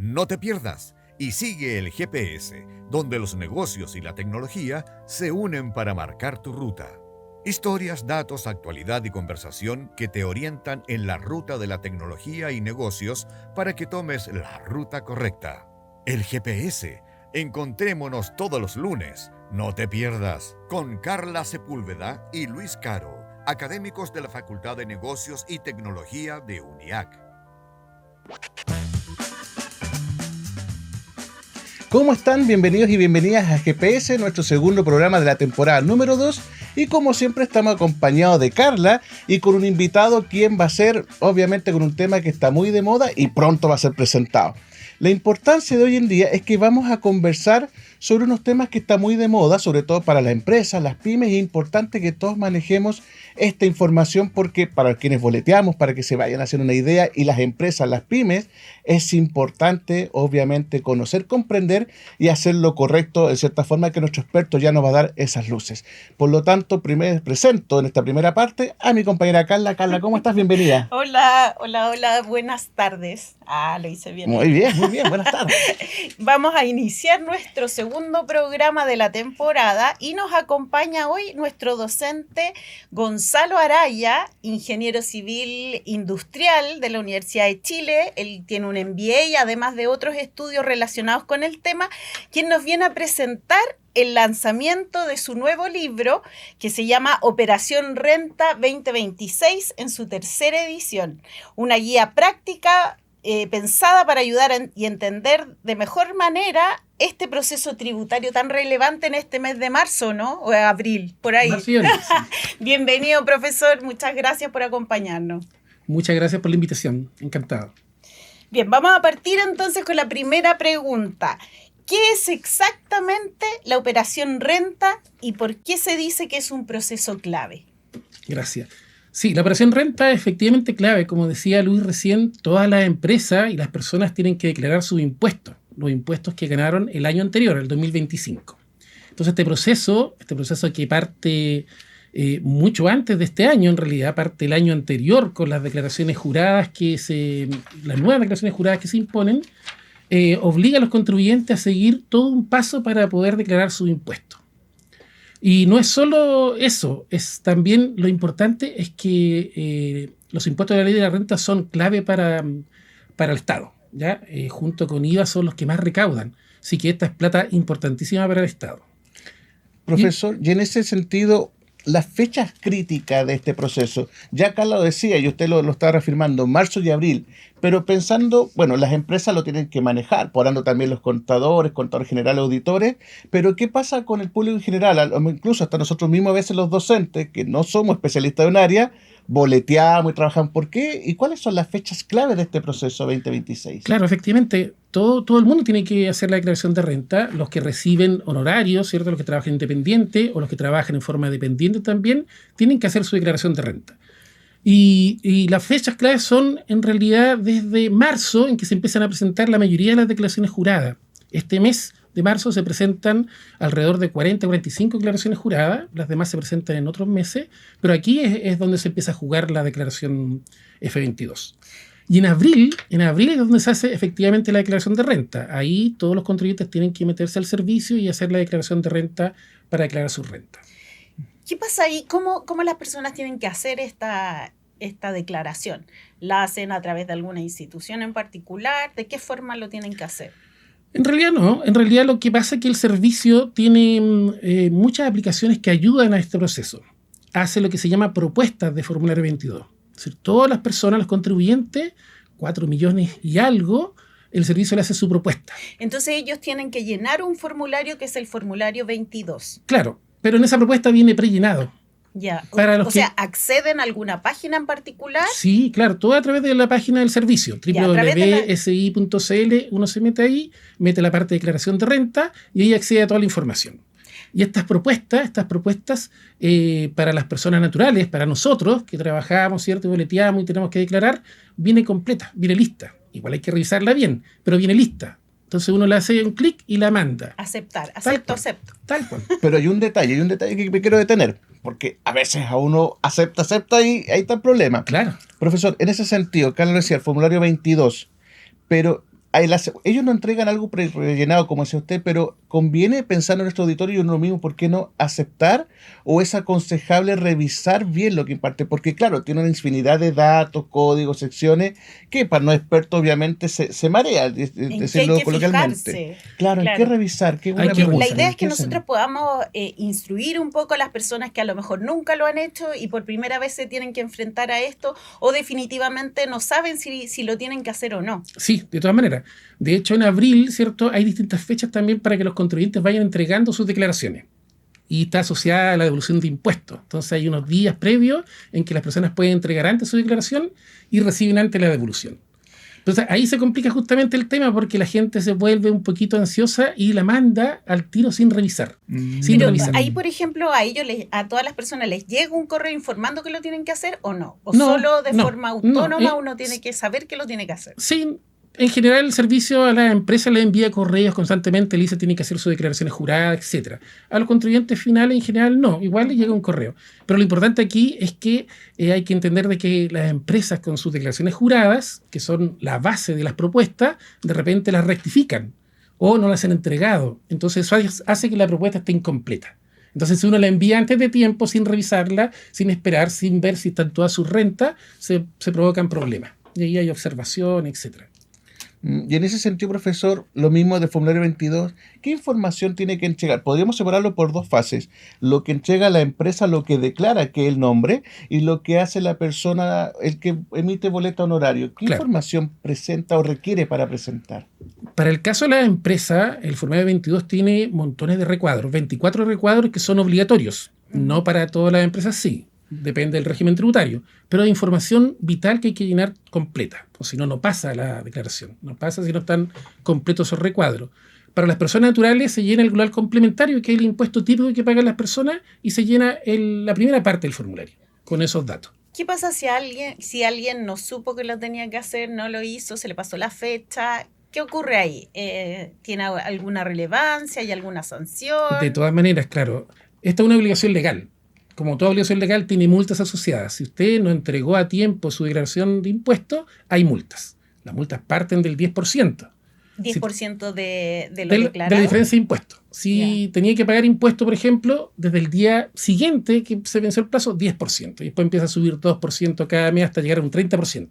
No te pierdas y sigue el GPS, donde los negocios y la tecnología se unen para marcar tu ruta. Historias, datos, actualidad y conversación que te orientan en la ruta de la tecnología y negocios para que tomes la ruta correcta. El GPS. Encontrémonos todos los lunes. No te pierdas. Con Carla Sepúlveda y Luis Caro, académicos de la Facultad de Negocios y Tecnología de UNIAC. ¿Cómo están? Bienvenidos y bienvenidas a GPS, nuestro segundo programa de la temporada número 2. Y como siempre estamos acompañados de Carla y con un invitado quien va a ser, obviamente, con un tema que está muy de moda y pronto va a ser presentado. La importancia de hoy en día es que vamos a conversar sobre unos temas que están muy de moda, sobre todo para las empresas, las pymes, y es importante que todos manejemos esta información porque para quienes boleteamos, para que se vayan haciendo una idea, y las empresas, las pymes, es importante obviamente conocer, comprender y hacer lo correcto de cierta forma, que nuestro experto ya nos va a dar esas luces. Por lo tanto, primero presento en esta primera parte a mi compañera Carla. Carla, ¿cómo estás? Bienvenida. Hola, buenas tardes. Lo hice bien. Muy bien, buenas tardes. Vamos a iniciar nuestro segundo programa de la temporada y nos acompaña hoy nuestro docente Gonzalo Araya, ingeniero civil industrial de la Universidad de Chile. Él tiene un MBA, además de otros estudios relacionados con el tema, quien nos viene a presentar el lanzamiento de su nuevo libro que se llama Operación Renta 2026 en su tercera edición. Una guía práctica pensada para ayudar y entender de mejor manera este proceso tributario tan relevante en este mes de marzo, ¿no? O abril, por ahí. Bienvenido, profesor. Muchas gracias por acompañarnos. Muchas gracias por la invitación. Encantado. Bien, vamos a partir entonces con la primera pregunta. ¿Qué es exactamente la operación renta y por qué se dice que es un proceso clave? Gracias. Sí, la operación renta es efectivamente clave. Como decía Luis recién, todas las empresas y las personas tienen que declarar sus impuestos, los impuestos que ganaron el año anterior, el 2025. Entonces este proceso que parte mucho antes de este año, en realidad parte el año anterior con las declaraciones juradas las nuevas declaraciones juradas que se imponen, obliga a los contribuyentes a seguir todo un paso para poder declarar sus impuestos. Y no es solo eso, es también lo importante es que los impuestos de la ley de la renta son clave para el Estado, ¿ya? Junto con IVA son los que más recaudan, así que esta es plata importantísima para el Estado. Profesor, y en ese sentido, las fechas críticas de este proceso, ya Carla lo decía y usted lo está reafirmando, marzo y abril, pero pensando, bueno, las empresas lo tienen que manejar, por ando también los contadores generales, auditores, pero ¿qué pasa con el público en general? Incluso hasta nosotros mismos a veces los docentes, que no somos especialistas de un área, boleteamos y trabajamos. ¿Por qué? ¿Y cuáles son las fechas clave de este proceso 2026? Claro, efectivamente, todo el mundo tiene que hacer la declaración de renta, los que reciben honorarios, ¿cierto? Los que trabajan independiente o los que trabajan en forma dependiente también, tienen que hacer su declaración de renta. Y las fechas claves son en realidad desde marzo, en que se empiezan a presentar la mayoría de las declaraciones juradas. Este mes de marzo se presentan alrededor de 40 o 45 declaraciones juradas, las demás se presentan en otros meses, pero aquí es donde se empieza a jugar la declaración F22. Y en abril es donde se hace efectivamente la declaración de renta. Ahí todos los contribuyentes tienen que meterse al servicio y hacer la declaración de renta para declarar su renta. ¿Qué pasa ahí? ¿Cómo las personas tienen que hacer esta declaración? ¿La hacen a través de alguna institución en particular? ¿De qué forma lo tienen que hacer? En realidad no. En realidad lo que pasa es que el servicio tiene muchas aplicaciones que ayudan a este proceso. Hace lo que se llama propuestas de formulario 22. Es decir, todas las personas, los contribuyentes, 4 millones y algo, el servicio le hace su propuesta. Entonces ellos tienen que llenar un formulario que es el formulario 22. Claro, pero en esa propuesta viene prellenado. Ya, o sea, ¿acceden a alguna página en particular? Sí, claro, todo a través de la página del servicio, www.si.cl, uno se mete ahí, mete la parte de declaración de renta y ahí accede a toda la información. Y estas propuestas para las personas naturales, para nosotros que trabajamos, ¿cierto? Y boleteamos y tenemos que declarar, viene completa, viene lista. Igual hay que revisarla bien, pero viene lista. Entonces uno le hace un clic y la manda. Acepto. Tal cual. Pero hay un detalle que me quiero detener, porque a veces a uno acepta y ahí está el problema. Claro. Profesor, en ese sentido, Carlos decía el formulario 22, pero ellos no entregan algo rellenado, como decía usted, pero conviene pensando en nuestro auditorio y en lo mismo, ¿por qué no aceptar o es aconsejable revisar bien lo que imparte? Porque claro, tiene una infinidad de datos, códigos, secciones, que para no expertos obviamente se marea, decirlo coloquialmente. Fijarse. Claro, hay que revisar. La idea es que nosotros podamos instruir un poco a las personas que a lo mejor nunca lo han hecho y por primera vez se tienen que enfrentar a esto o definitivamente no saben si lo tienen que hacer o no. Sí, de todas maneras. De hecho, en abril, ¿cierto? Hay distintas fechas también para que los contribuyentes vayan entregando sus declaraciones. Y está asociada a la devolución de impuestos. Entonces hay unos días previos en que las personas pueden entregar antes su declaración y reciben antes la devolución. Entonces ahí se complica justamente el tema porque la gente se vuelve un poquito ansiosa y la manda al tiro sin revisar. Sin Pero revisar. ahí, por ejemplo, a todas las personas les llega un correo informando que lo tienen que hacer o no. O No, solo de no, forma autónoma no, uno tiene que saber que lo tiene que hacer. Sí, en general el servicio a la empresa le envía correos constantemente, le dice tiene que hacer sus declaraciones juradas, etc. A los contribuyentes finales en general no, igual les llega un correo. Pero lo importante aquí es que hay que entender de que las empresas con sus declaraciones juradas, que son la base de las propuestas, de repente las rectifican o no las han entregado. Entonces eso hace que la propuesta esté incompleta. Entonces, si uno la envía antes de tiempo, sin revisarla, sin esperar, sin ver si están todas sus rentas, se provocan problemas. Y ahí hay observación, etcétera. Y en ese sentido, profesor, lo mismo del formulario 22, ¿qué información tiene que entregar? Podríamos separarlo por dos fases. Lo que entrega la empresa, lo que declara que es el nombre, y lo que hace la persona, el que emite boleta honorario. ¿Qué información presenta o requiere para presentar? Para el caso de la empresa, el formulario 22 tiene montones de recuadros, 24 recuadros que son obligatorios. No para todas las empresas, sí. Depende del régimen tributario, pero hay información vital que hay que llenar completa, o si no, no pasa la declaración, no pasa si no están completos esos recuadros. Para las personas naturales se llena el global complementario, que es el impuesto típico que pagan las personas, y se llena la primera parte del formulario, con esos datos. ¿Qué pasa si alguien no supo que lo tenía que hacer, no lo hizo, se le pasó la fecha? ¿Qué ocurre ahí? ¿Tiene alguna relevancia? ¿Hay alguna sanción? De todas maneras, claro, esta es una obligación legal. Como toda obligación legal, tiene multas asociadas. Si usted no entregó a tiempo su declaración de impuestos, hay multas. Las multas parten del 10%. 10% de lo declarado. De la diferencia de impuestos. Si tenía que pagar impuestos, por ejemplo, desde el día siguiente que se venció el plazo, 10%. Y después empieza a subir 2% cada mes hasta llegar a un 30%.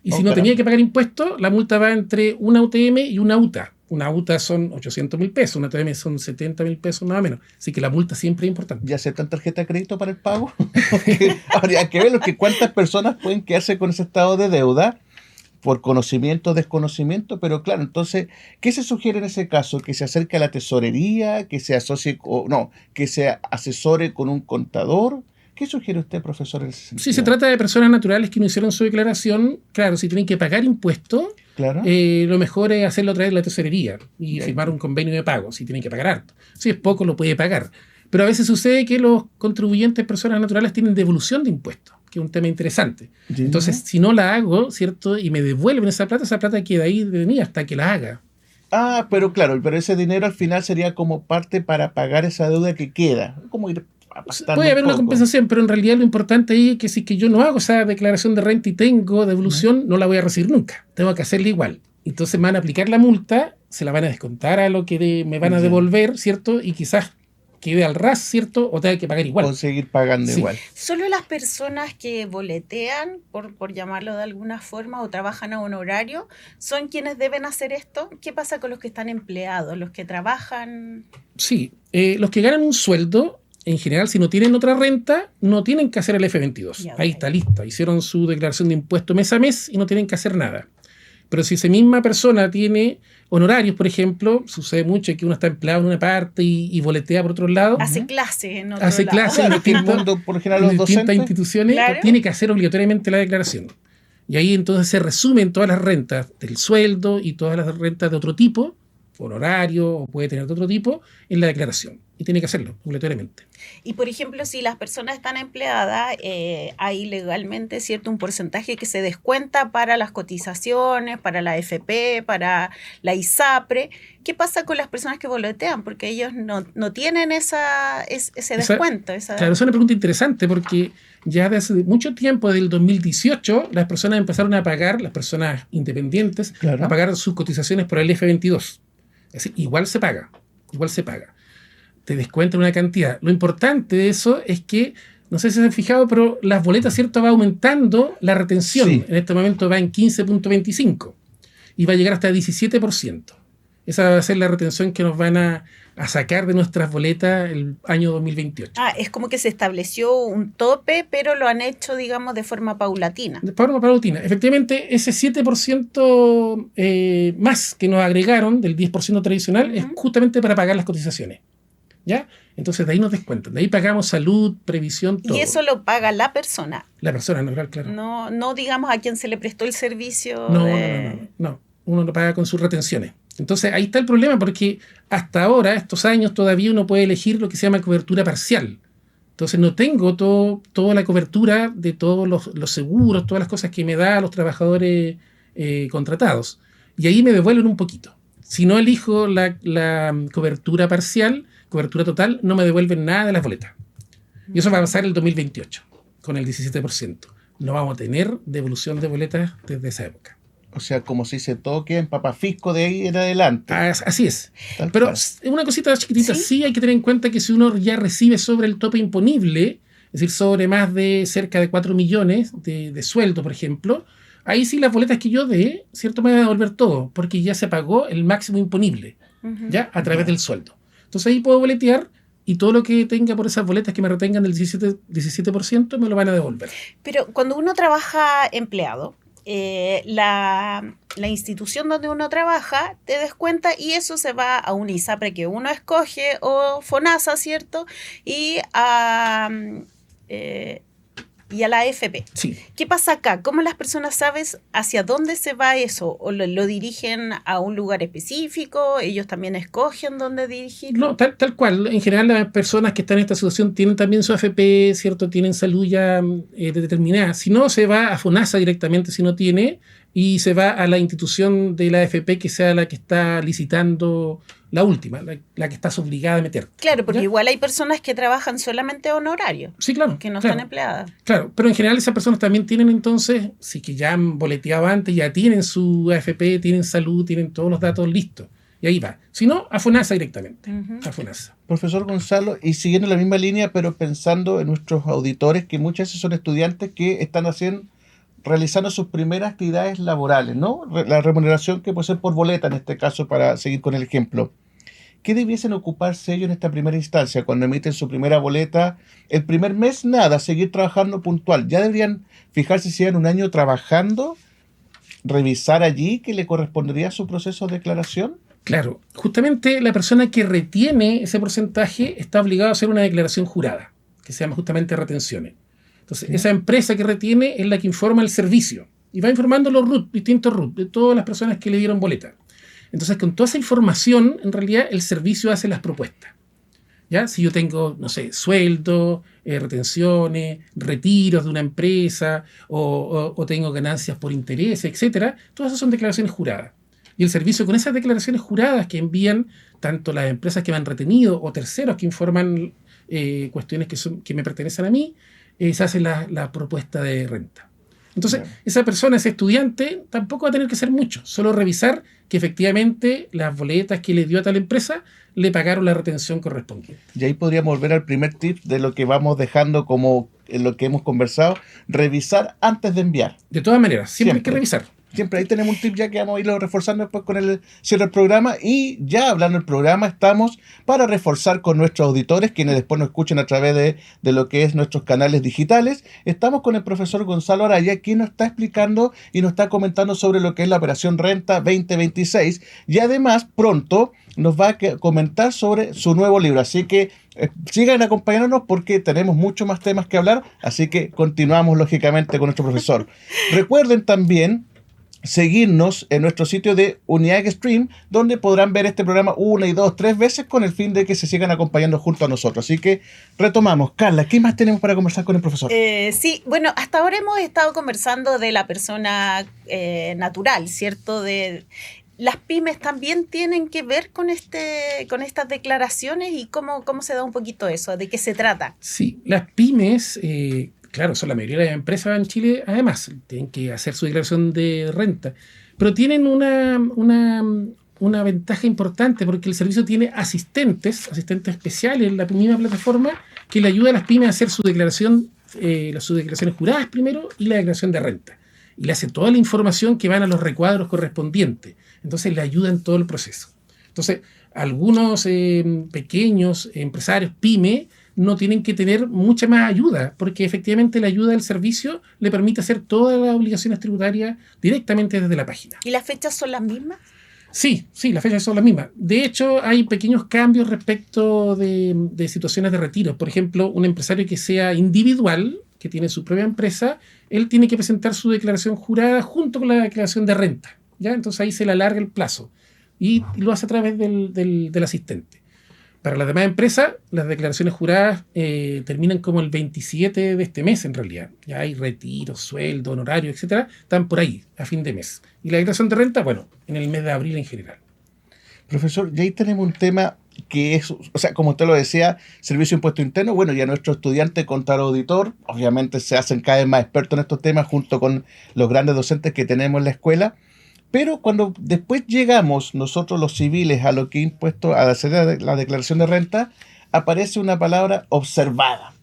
Y si no tenía que pagar impuestos, la multa va entre una UTM y una UTA. Una UTA son 800.000 pesos, una UTM son 70.000 pesos más o menos. Así que la multa siempre es importante. ¿Ya aceptan tarjeta de crédito para el pago? Habría que ver cuántas personas pueden quedarse con ese estado de deuda por conocimiento o desconocimiento, pero claro, entonces, ¿qué se sugiere en ese caso? ¿Que se acerque a la tesorería? ¿Que se asocie que se asesore con un contador? ¿Qué sugiere usted, profesor, en ese sentido? Si se trata de personas naturales que no hicieron su declaración, claro, si tienen que pagar impuestos, lo mejor es hacerlo a través de la tesorería y firmar un convenio de pago, si tienen que pagar harto. Si es poco, lo puede pagar. Pero a veces sucede que los contribuyentes, personas naturales, tienen devolución de impuestos, que es un tema interesante. Entonces, si no la hago, ¿cierto? Y me devuelven esa plata queda ahí de mí hasta que la haga. Ah, pero claro, pero ese dinero al final sería como parte para pagar esa deuda que queda. Como ir puede haber una compensación, pero en realidad lo importante ahí es que si que yo no hago esa declaración de renta y tengo devolución, no la voy a recibir nunca. Tengo que hacerla igual. Entonces me van a aplicar la multa, se la van a descontar a lo que me van a devolver, ¿cierto? Y quizás quede al ras, ¿cierto? O tenga que pagar igual. O seguir pagando igual. Solo las personas que boletean, por llamarlo de alguna forma, o trabajan a honorario, son quienes deben hacer esto. ¿Qué pasa con los que están empleados, los que trabajan? Sí, los que ganan un sueldo, en general, si no tienen otra renta, no tienen que hacer el F22. Ahí está lista. Hicieron su declaración de impuesto mes a mes y no tienen que hacer nada. Pero si esa misma persona tiene honorarios, por ejemplo, sucede mucho que uno está empleado en una parte y boletea por otro lado. Hace clases en otro Hace lado. clases en distintas instituciones. Claro. Tiene que hacer obligatoriamente la declaración. Y ahí entonces se resumen todas las rentas del sueldo y todas las rentas de otro tipo, honorario o puede tener de otro tipo, en la declaración. y tiene que hacerlo obligatoriamente. Y por ejemplo, si las personas están empleadas, hay legalmente, ¿cierto?, un porcentaje que se descuenta para las cotizaciones, para la AFP, para la ISAPRE. ¿Qué pasa con las personas que boletean? Porque ellos no tienen ese descuento. Claro, es una pregunta interesante porque ya desde mucho tiempo, desde el 2018, las personas empezaron a pagar, las personas independientes, Claro. a pagar sus cotizaciones por el F22. Es decir, igual se paga. Te descuentan una cantidad. Lo importante de eso es que, no sé si se han fijado, pero las boletas, ¿cierto?, va aumentando la retención. Sí. En este momento va en 15.25 y va a llegar hasta 17%. Esa va a ser la retención que nos van a sacar de nuestras boletas el año 2028. Es como que se estableció un tope, pero lo han hecho, digamos, de forma paulatina. De forma paulatina. Efectivamente, ese 7% más que nos agregaron del 10% tradicional es justamente para pagar las cotizaciones. ¿Ya? Entonces de ahí nos descuentan. De ahí pagamos salud, previsión, todo. Y eso lo paga la persona. La persona, no, claro. No digamos a quien se le prestó el servicio. No. Uno lo paga con sus retenciones. Entonces ahí está el problema porque hasta ahora, estos años, todavía uno puede elegir lo que se llama cobertura parcial. Entonces no tengo toda la cobertura de todos los seguros, todas las cosas que me da a los trabajadores contratados. Y ahí me devuelven un poquito. Si no elijo la cobertura parcial, cobertura total, no me devuelven nada de las boletas. Y eso va a pasar el 2028, con el 17%. No vamos a tener devolución de boletas desde esa época. O sea, como si se toque en papafisco de ahí en adelante. Así es. Tal Pero cual. una cosita chiquitita, ¿Sí? sí hay que tener en cuenta que si uno ya recibe sobre el tope imponible, es decir, sobre más de cerca de 4 millones de sueldo, por ejemplo, ahí sí las boletas que yo dé, ¿cierto?, me van a devolver todo, porque ya se pagó el máximo imponible, ¿ya? A través del sueldo. Entonces ahí puedo boletear y todo lo que tenga por esas boletas que me retengan del 17% me lo van a devolver. Pero cuando uno trabaja empleado, la institución donde uno trabaja te descuenta y eso se va a un ISAPRE que uno escoge o FONASA, ¿cierto? Y a la AFP. Sí. ¿Qué pasa acá? ¿Cómo las personas saben hacia dónde se va eso? ¿O lo dirigen a un lugar específico? ¿Ellos también escogen dónde dirigirlo? No, tal cual. En general, las personas que están en esta situación tienen también su AFP, ¿cierto? Tienen salud ya determinada. Si no, se va a FONASA directamente, si no tiene, y se va a la institución de la AFP que sea la que está licitando la última, la que estás obligada a meter. Claro, porque ¿Ya? igual hay personas que trabajan solamente honorario, Sí, claro. que no claro. están empleadas. Claro, pero en general esas personas también tienen entonces, si que ya han boleteado antes, ya tienen su AFP, tienen salud, tienen todos los datos listos. Y ahí va. Si no, a FONASA directamente. A FONASA. Profesor Gonzalo, y siguiendo la misma línea, pero pensando en nuestros auditores, que muchas veces son estudiantes que están realizando sus primeras actividades laborales, ¿no? La remuneración que puede ser por boleta, en este caso, para seguir con el ejemplo. ¿Qué debiesen ocuparse ellos en esta primera instancia? Cuando emiten su primera boleta, el primer mes, nada, seguir trabajando puntual. ¿Ya deberían fijarse si llevan un año trabajando, revisar allí qué le correspondería a su proceso de declaración? Claro, justamente la persona que retiene ese porcentaje está obligada a hacer una declaración jurada, que se llama justamente retenciones. Entonces, esa empresa que retiene es la que informa el servicio y va informando los RUT, distintos RUT, de todas las personas que le dieron boleta. Entonces, con toda esa información, en realidad, el servicio hace las propuestas. ¿Ya? Si yo tengo, no sé, sueldo, retenciones, retiros de una empresa, o tengo ganancias por intereses, etcétera, todas esas son declaraciones juradas. Y el servicio, con esas declaraciones juradas que envían tanto las empresas que me han retenido o terceros que informan cuestiones que me pertenecen a mí, se hace la propuesta de renta. Entonces, esa persona, ese estudiante, tampoco va a tener que hacer mucho, solo revisar que efectivamente las boletas que le dio a tal empresa le pagaron la retención correspondiente. Y ahí podríamos volver al primer tip de lo que vamos dejando como en lo que hemos conversado, revisar antes de enviar. De todas maneras, siempre hay que Siempre. revisar. Siempre ahí tenemos un tip ya que vamos a irlo reforzando después con el cierre del programa. Y ya hablando del programa, estamos para reforzar con nuestros auditores, quienes después nos escuchen a través de lo que es nuestros canales digitales. Estamos con el profesor Gonzalo Araya, quien nos está explicando y nos está comentando sobre lo que es la Operación Renta 2026. Y además, pronto nos va a comentar sobre su nuevo libro. Así que sigan acompañándonos porque tenemos muchos más temas que hablar. Así que continuamos, lógicamente, con nuestro profesor. Recuerden también seguirnos en nuestro sitio de Uniag Stream, donde podrán ver este programa 1, 2, 3 veces con el fin de que se sigan acompañando junto a nosotros. Así que retomamos. Carla, ¿qué más tenemos para conversar con el profesor? Sí, bueno, hasta ahora hemos estado conversando de la persona natural, ¿cierto? Las pymes también tienen que ver con estas declaraciones y cómo se da un poquito eso, de qué se trata. Sí, las pymes... claro, son la mayoría de las empresas en Chile, además, tienen que hacer su declaración de renta, pero tienen una ventaja importante porque el servicio tiene asistentes especiales en la misma plataforma que le ayuda a las pymes a hacer sus declaraciones juradas primero y la declaración de renta. Y le hace toda la información que van a los recuadros correspondientes. Entonces le ayuda en todo el proceso. Entonces, algunos pequeños empresarios, pyme, no tienen que tener mucha más ayuda, porque efectivamente la ayuda del servicio le permite hacer todas las obligaciones tributarias directamente desde la página. ¿Y las fechas son las mismas? Sí, las fechas son las mismas. De hecho, hay pequeños cambios respecto de situaciones de retiro. Por ejemplo, un empresario que sea individual, que tiene su propia empresa, él tiene que presentar su declaración jurada junto con la declaración de renta, ¿ya? Entonces ahí se le alarga el plazo y lo hace a través del asistente. Para las demás empresas, las declaraciones juradas terminan como el 27 de este mes en realidad. Ya hay retiros, sueldo, honorario, etcétera, están por ahí a fin de mes. Y la declaración de renta, bueno, en el mes de abril en general. Profesor, y ahí tenemos un tema que es, o sea, como usted lo decía, servicio de impuesto interno. Bueno, ya nuestro estudiante contador auditor, obviamente se hacen cada vez más expertos en estos temas junto con los grandes docentes que tenemos en la escuela. Pero cuando después llegamos nosotros los civiles a lo que impuesto a hacer la declaración de renta, aparece una palabra observada.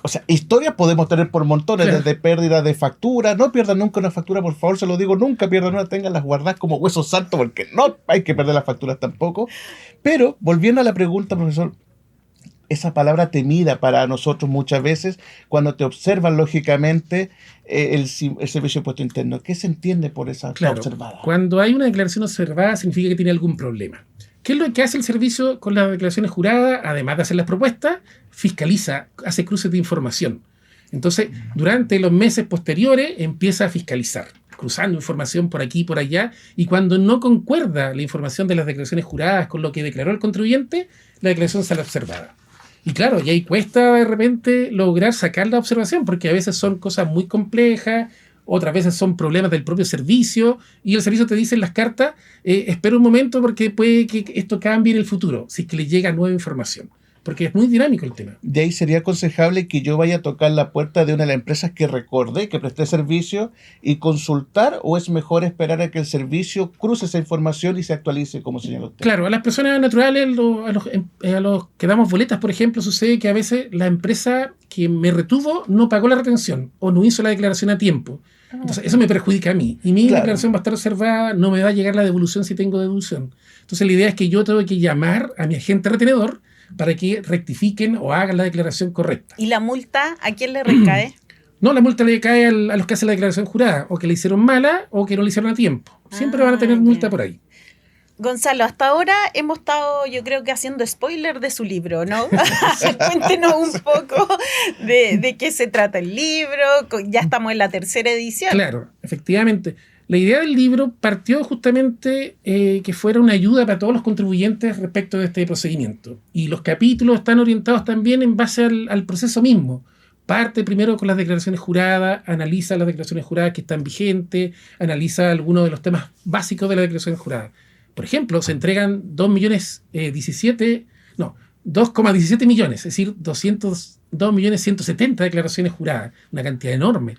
O sea, historias podemos tener por montones, claro, desde pérdida de factura. No pierdan nunca una factura, por favor, se lo digo, nunca pierdan una, tenganlas guardadas como huesos santos, porque no hay que perder las facturas tampoco. Pero, volviendo a la pregunta, profesor, esa palabra temida para nosotros muchas veces, cuando te observan lógicamente el servicio de impuesto interno, ¿qué se entiende por esa observada? Cuando hay una declaración observada significa que tiene algún problema. ¿Qué es lo que hace el servicio con las declaraciones juradas? Además de hacer las propuestas, fiscaliza, hace cruces de información. Entonces, durante los meses posteriores empieza a fiscalizar, cruzando información por aquí y por allá, y cuando no concuerda la información de las declaraciones juradas con lo que declaró el contribuyente, la declaración sale observada. Y claro, y ahí cuesta de repente lograr sacar la observación, porque a veces son cosas muy complejas, otras veces son problemas del propio servicio, y el servicio te dice en las cartas, espera un momento porque puede que esto cambie en el futuro, si es que le llega nueva información, porque es muy dinámico el tema. De ahí sería aconsejable que yo vaya a tocar la puerta de una de las empresas que recordé, que presté servicio, y consultar, o es mejor esperar a que el servicio cruce esa información y se actualice, como señaló usted. Claro, a las personas naturales, a los que damos boletas, por ejemplo, sucede que a veces la empresa que me retuvo no pagó la retención o no hizo la declaración a tiempo. Entonces, eso me perjudica a mí. Y mi declaración va a estar observada, no me va a llegar la devolución si tengo devolución. Entonces, la idea es que yo tengo que llamar a mi agente retenedor para que rectifiquen o hagan la declaración correcta. ¿Y la multa a quién le recae? No, la multa le cae a los que hacen la declaración jurada, o que la hicieron mala o que no la hicieron a tiempo. Siempre van a tener multa por ahí. Gonzalo, hasta ahora hemos estado, yo creo que haciendo spoiler de su libro, ¿no? Cuéntenos un poco de qué se trata el libro. Ya estamos en la 3ª edición. Claro, efectivamente. La idea del libro partió justamente que fuera una ayuda para todos los contribuyentes respecto de este procedimiento. Y los capítulos están orientados también en base al proceso mismo. Parte primero con las declaraciones juradas, analiza las declaraciones juradas que están vigentes, analiza algunos de los temas básicos de la declaración jurada. Por ejemplo, se entregan 2,17 millones, es decir, 202.170.000 declaraciones juradas, una cantidad enorme.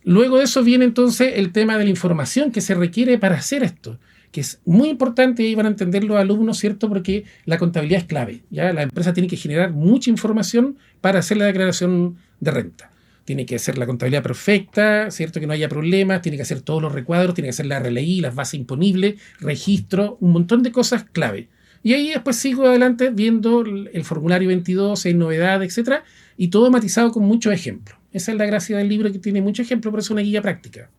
Luego de eso viene entonces el tema de la información que se requiere para hacer esto, que es muy importante, y ahí van a entender los alumnos, ¿cierto? Porque la contabilidad es clave, ¿ya? La empresa tiene que generar mucha información para hacer la declaración de renta. Tiene que hacer la contabilidad perfecta, ¿cierto? Que no haya problemas, tiene que hacer todos los recuadros, tiene que hacer la RLI, las bases imponibles, registro, un montón de cosas clave. Y ahí después sigo adelante viendo el formulario 22, hay novedades, etcétera, y todo matizado con muchos ejemplos. Esa es la gracia del libro, que tiene muchos ejemplos, pero es una guía práctica.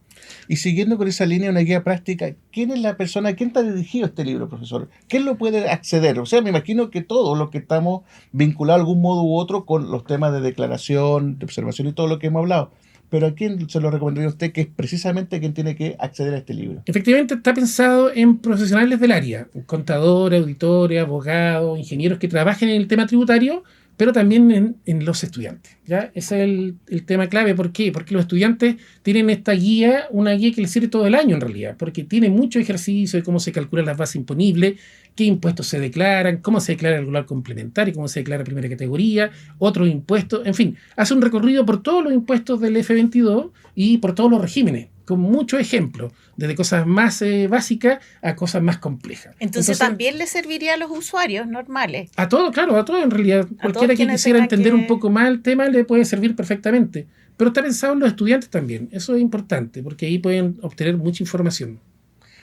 Y siguiendo con esa línea, una guía práctica, ¿quién es la persona, a quién está dirigido este libro, profesor? ¿Quién lo puede acceder? O sea, me imagino que todos los que estamos vinculados de algún modo u otro con los temas de declaración, de observación y todo lo que hemos hablado. pero ¿a quién se lo recomendaría usted que es precisamente quien tiene que acceder a este libro? Efectivamente está pensado en profesionales del área, contadores, auditores, abogados, ingenieros que trabajen en el tema tributario, pero también en los estudiantes, ¿ya? Ese es el tema clave. ¿Por qué? Porque los estudiantes tienen esta guía, una guía que les sirve todo el año en realidad, porque tiene mucho ejercicio de cómo se calculan las bases imponibles, qué impuestos se declaran, cómo se declara el regular complementario, cómo se declara primera categoría, otros impuestos, en fin, hace un recorrido por todos los impuestos del F22 y por todos los regímenes, con muchos ejemplos, desde cosas más básicas a cosas más complejas. Entonces también le serviría a los usuarios normales. A todos, claro, a todos en realidad. Cualquiera que quisiera entender un poco más el tema le puede servir perfectamente. Pero está pensado en los estudiantes también. Eso es importante, porque ahí pueden obtener mucha información.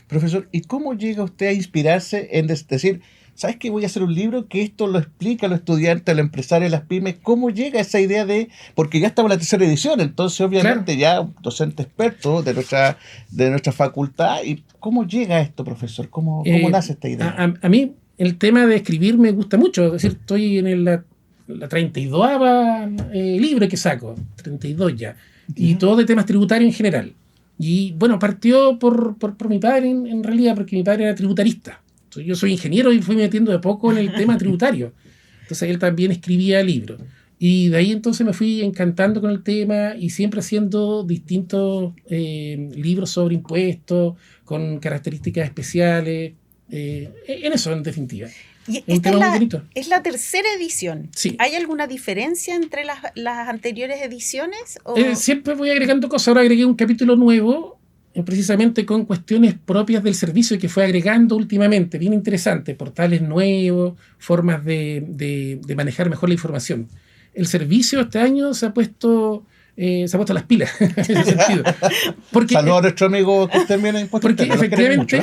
Profesor, ¿y cómo llega usted a inspirarse en decir, ¿sabes qué? Voy a hacer un libro que esto lo explica a los estudiantes, a los empresarios, a las pymes? ¿Cómo llega esa idea de...? Porque ya estamos en la tercera edición, entonces obviamente ya un docente experto de nuestra facultad. ¿Y cómo llega esto, profesor? ¿Cómo nace esta idea? A mí el tema de escribir me gusta mucho. Es decir, estoy en la 32ª libro que saco, 32 ya. Y todo de temas tributarios en general. Y bueno, partió por mi padre en realidad, porque mi padre era tributarista. Yo soy ingeniero y fui metiendo de poco en el tema tributario. Entonces él también escribía libros. Y de ahí entonces me fui encantando con el tema y siempre haciendo distintos libros sobre impuestos, con características especiales. En eso, en definitiva. Y esta es la tercera edición. Sí. ¿Hay alguna diferencia entre las anteriores ediciones? Siempre voy agregando cosas. Ahora agregué un capítulo nuevo, precisamente con cuestiones propias del servicio que fue agregando últimamente. Bien interesante. Portales nuevos, formas de manejar mejor la información. El servicio este año se ha puesto las pilas en ese sentido. Saludos a nuestro amigo que también es impuesto. Porque efectivamente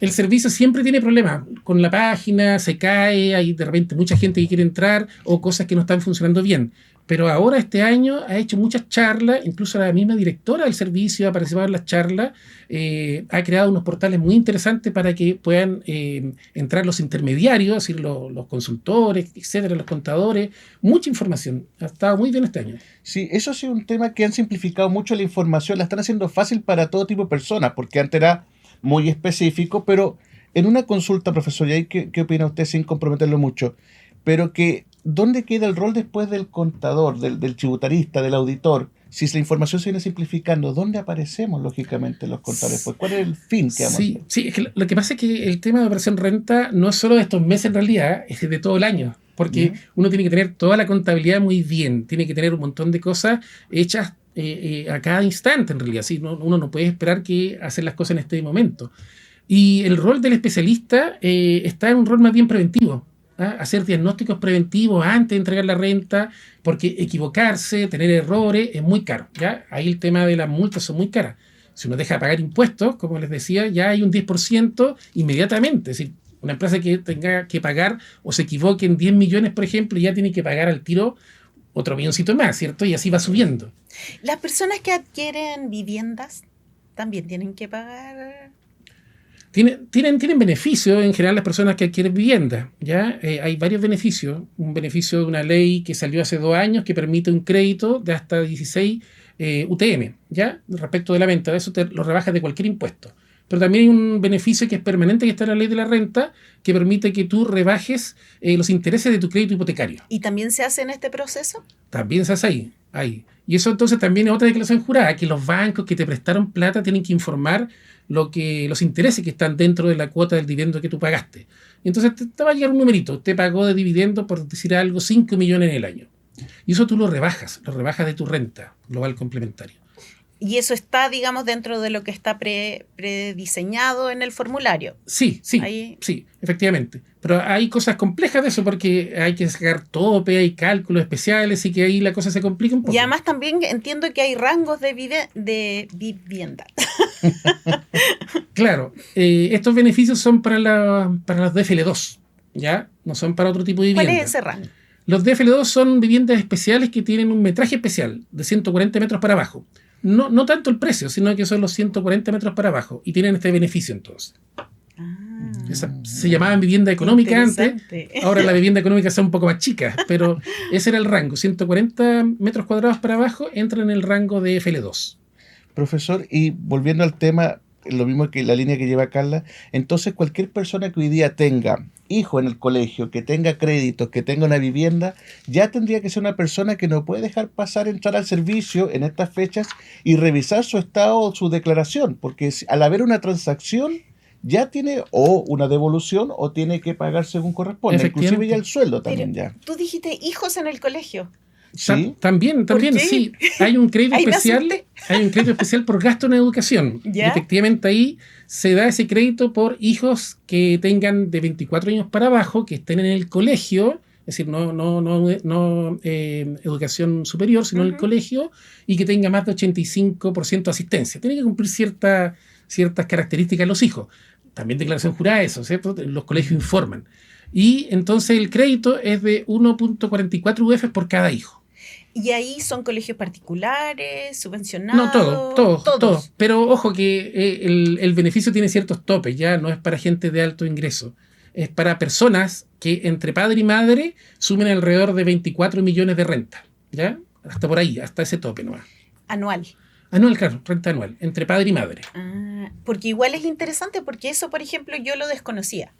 el servicio siempre tiene problemas con la página, se cae, hay de repente mucha gente que quiere entrar o cosas que no están funcionando bien. Pero ahora este año ha hecho muchas charlas, incluso la misma directora del servicio ha participado en las charlas, ha creado unos portales muy interesantes para que puedan entrar los intermediarios, es decir, los consultores, etcétera, los contadores, mucha información. Ha estado muy bien este año. Sí, eso ha sido un tema que han simplificado mucho la información, la están haciendo fácil para todo tipo de personas, porque antes era muy específico, pero en una consulta, profesor, ¿y qué opina usted sin comprometerlo mucho? Pero que, ¿dónde queda el rol después del contador, del tributarista, del auditor? Si la información se viene simplificando, ¿dónde aparecemos, lógicamente, los contadores? Pues, ¿cuál es el fin que vamos a hacer? Sí, es que lo que pasa es que el tema de operación renta no es solo de estos meses en realidad, es de todo el año. Porque uno tiene que tener toda la contabilidad muy bien, tiene que tener un montón de cosas hechas a cada instante en realidad. ¿Sí? Uno no puede esperar que hacer las cosas en este momento. Y el rol del especialista está en un rol más bien preventivo. Hacer diagnósticos preventivos antes de entregar la renta, porque equivocarse, tener errores es muy caro, ¿ya? Ahí el tema de las multas son muy caras. Si uno deja de pagar impuestos, como les decía, ya hay un 10% inmediatamente. Es decir, una empresa que tenga que pagar o se equivoque en 10 millones, por ejemplo, ya tiene que pagar al tiro otro milloncito más, ¿cierto? Y así va subiendo. ¿Las personas que adquieren viviendas también tienen que pagar? Tienen beneficios en general las personas que adquieren vivienda, ¿ya? Hay varios beneficios. Un beneficio de una ley que salió hace 2 años que permite un crédito de hasta 16 UTM, ¿ya? Respecto de la venta, de eso te lo rebajas de cualquier impuesto. Pero también hay un beneficio que es permanente, que está en la ley de la renta, que permite que tú rebajes los intereses de tu crédito hipotecario. ¿Y también se hace en este proceso? También se hace ahí. Y eso entonces también es otra declaración jurada, que los bancos que te prestaron plata tienen que informar los intereses que están dentro de la cuota del dividendo que tú pagaste. Y entonces te va a llegar un numerito. Te pagó de dividendo, por decir algo, 5 millones en el año. Y eso tú lo rebajas de tu renta global complementaria. Y eso está, digamos, dentro de lo que está prediseñado en el formulario. Sí, efectivamente. Pero hay cosas complejas de eso porque hay que sacar tope, hay cálculos especiales y que ahí la cosa se complica un poco. Y además también entiendo que hay rangos de vivienda. Claro, estos beneficios son para los DFL2, ¿ya? No son para otro tipo de vivienda. ¿Cuál es ese rango? Los DFL2 son viviendas especiales que tienen un metraje especial de 140 metros para abajo. No tanto el precio, sino que son los 140 metros para abajo y tienen este beneficio entonces. Se llamaban vivienda económica antes, Interesante. ahora la vivienda económica está un poco más chica, pero ese era el rango, 140 metros cuadrados para abajo entra en el rango de FL2. Profesor, y volviendo al tema, lo mismo que la línea que lleva Carla, entonces cualquier persona que hoy día tenga hijo en el colegio, que tenga créditos, que tenga una vivienda, ya tendría que ser una persona que no puede dejar pasar, entrar al servicio en estas fechas y revisar su estado o su declaración, porque al haber una transacción ya tiene o una devolución o tiene que pagar según corresponde, Efectivamente. inclusive ya el sueldo Pero también ya. tú dijiste hijos en el colegio. ¿Sí? También, ¿Por qué? sí. Hay un crédito Ahí me especial, asusté. hay un crédito especial por gasto en educación. ¿Ya? Y efectivamente ahí se da ese crédito por hijos que tengan de 24 años para abajo, que estén en el colegio, es decir, no educación superior, sino en el Ujú. colegio, y que tenga más de 85% de asistencia. Tiene que cumplir ciertas características los hijos. También declaración jurada, eso, ¿cierto? Los colegios informan. Y entonces el crédito es de 1.44 UF por cada hijo. Y ahí son colegios particulares, subvencionados. No, todo. Pero ojo que el beneficio tiene ciertos topes, ya no es para gente de alto ingreso. Es para personas que entre padre y madre sumen alrededor de 24 millones de renta, ¿ya? Hasta por ahí, hasta ese tope nomás. Anual. Anual, claro, renta anual, entre padre y madre. Porque igual es interesante porque eso, por ejemplo, yo lo desconocía.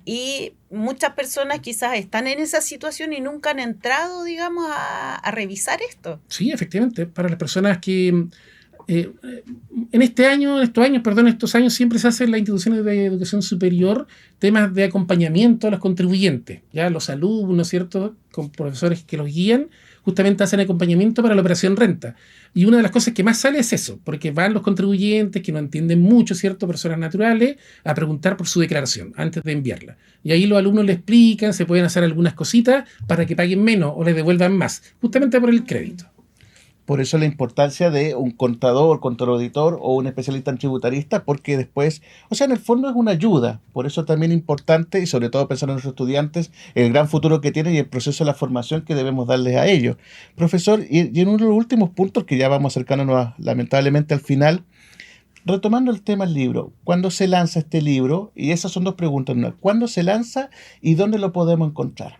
Y muchas personas quizás están en esa situación y nunca han entrado, digamos, a revisar esto. Sí, efectivamente, para las personas que estos años siempre se hacen en las instituciones de educación superior temas de acompañamiento a los contribuyentes, ya los alumnos, ¿cierto?, con profesores que los guían, justamente hacen acompañamiento para la operación renta. Y una de las cosas que más sale es eso, porque van los contribuyentes que no entienden mucho, ¿cierto?, personas naturales, a preguntar por su declaración antes de enviarla. Y ahí los alumnos le explican, se pueden hacer algunas cositas para que paguen menos o les devuelvan más, justamente por el crédito. Por eso la importancia de un contador, contador auditor o un especialista en tributarista, porque después, o sea, en el fondo es una ayuda. Por eso también importante, y sobre todo pensando en nuestros estudiantes, el gran futuro que tienen y el proceso de la formación que debemos darles a ellos. Profesor, y en uno de los últimos puntos, que ya vamos acercándonos lamentablemente al final, retomando el tema del libro, ¿cuándo se lanza este libro? Y esas son dos preguntas. Una, ¿cuándo se lanza y dónde lo podemos encontrar?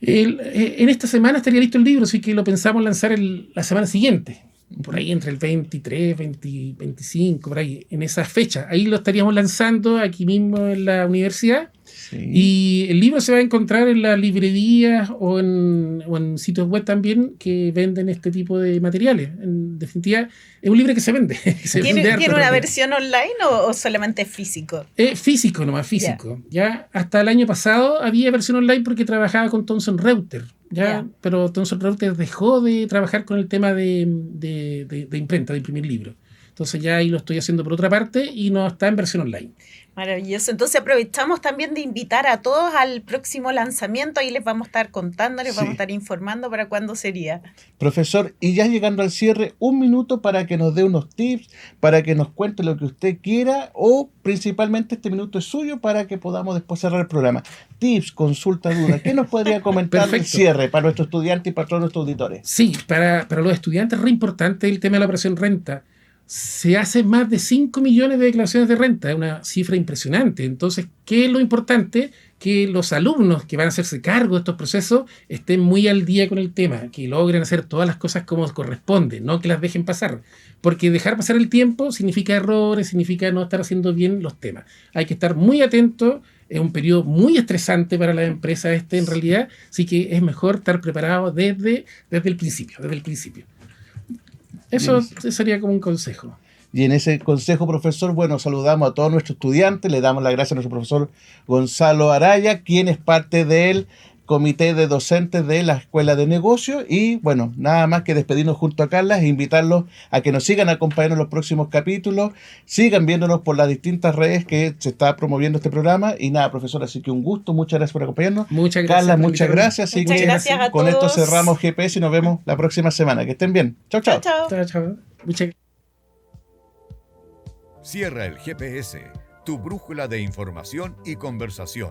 En esta semana estaría listo el libro, así que lo pensamos lanzar la semana siguiente, por ahí entre el 23, 20, 25, por ahí, en esa fecha. Ahí lo estaríamos lanzando aquí mismo en la universidad. Sí. Y el libro se va a encontrar en las librerías o en sitios web también que venden este tipo de materiales. En definitiva, es un libro que se vende. ¿Tiene una versión online o solamente físico? Físico nomás, físico. Ya hasta el año pasado había versión online porque trabajaba con Thomson Reuters. Pero Thomson Reuters dejó de trabajar con el tema de imprenta, de imprimir libros. Entonces ya ahí lo estoy haciendo por otra parte y no está en versión online. Maravilloso. Entonces aprovechamos también de invitar a todos al próximo lanzamiento. Ahí les vamos a estar contando, les vamos a estar informando para cuándo sería. Profesor, y ya llegando al cierre, un minuto para que nos dé unos tips, para que nos cuente lo que usted quiera, o principalmente este minuto es suyo para que podamos después cerrar el programa. Tips, consulta, duda. ¿Qué nos podría comentar del cierre para nuestros estudiantes y para todos nuestros auditores? Sí, para los estudiantes es re importante el tema de la operación renta. Se hacen más de 5 millones de declaraciones de renta, es una cifra impresionante. Entonces, ¿qué es lo importante? Que los alumnos que van a hacerse cargo de estos procesos estén muy al día con el tema, que logren hacer todas las cosas como corresponde, no que las dejen pasar. Porque dejar pasar el tiempo significa errores, significa no estar haciendo bien los temas. Hay que estar muy atentos, es un periodo muy estresante para las empresas en realidad, así que es mejor estar preparado desde el principio. Eso sería como un consejo. Y en ese consejo, profesor, bueno, saludamos a todos nuestros estudiantes, le damos las gracias a nuestro profesor Gonzalo Araya, quien es parte del comité de docentes de la Escuela de Negocios. Y bueno, nada más que despedirnos junto a Carla e invitarlos a que nos sigan acompañando en los próximos capítulos, sigan viéndonos por las distintas redes que se está promoviendo este programa. Y nada, profesor, así que un gusto, muchas gracias por acompañarnos. Muchas gracias. Carla, muchas gracias. Muchas gracias a con todos. esto cerramos GPS y nos vemos la próxima semana. Que estén bien. Chao, chao. Chao. Muchas gracias. Cierra el GPS, tu brújula de información y conversación.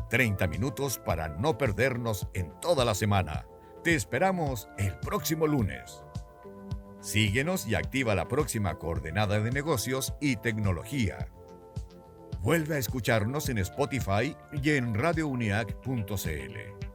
30 minutos para no perdernos en toda la semana. Te esperamos el próximo lunes. Síguenos y activa la próxima coordenada de negocios y tecnología. Vuelve a escucharnos en Spotify y en radiouniac.cl.